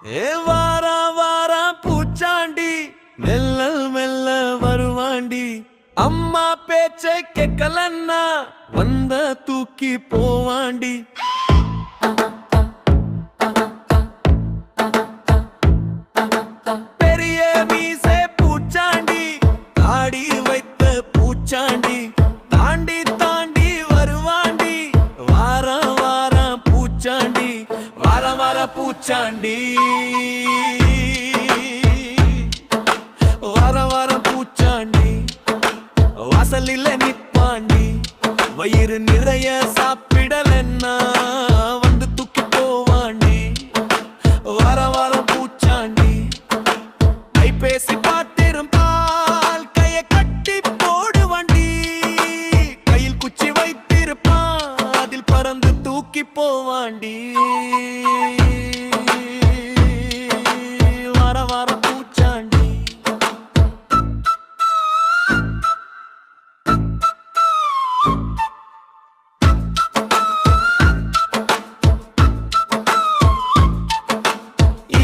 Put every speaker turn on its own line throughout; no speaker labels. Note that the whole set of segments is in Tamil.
ஏ வாரா வாரா பூச்சாண்டி மெல்ல மெல்ல வருவாண்டி. அம்மா பேச்சை கேட்கலன்னா வந்த தூக்கி போவாண்டி. பெரிய மீசை பூச்சாண்டி தாடி வைத்த பூச்சாண்டி தாண்டி தாண்டி வருவாண்டி. வாரம் வாரம் பூச்சாண்டி வாரம் வாரம் பூச்சாண்டி வாரம் வாரம் பூச்சாண்டி வாசலில் நிற்பாண்டி. வயிறு நிறைய சாப்பிடலன்னா வந்து தூக்கி போவாண்டி. வாரம் வாரம் பூச்சாண்டி கைபேசி பார்த்திருப்பால் கையை கட்டி போடுவாண்டி. கையில் குச்சி வைத்திருப்பான் அதில் பறந்து தூக்கி போவாண்டி. வார வார பூச்சாண்டி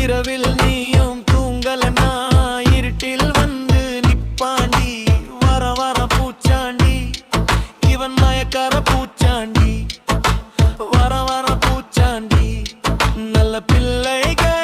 இரவில் நீயும் தூங்கலனா இருட்டில் வந்து நிப்பாண்டி. வர வர பூச்சாண்டி இவன் மயக்கார பூச்சாண்டி. வர வர பூச்சாண்டி நல்ல பிள்ளைகள்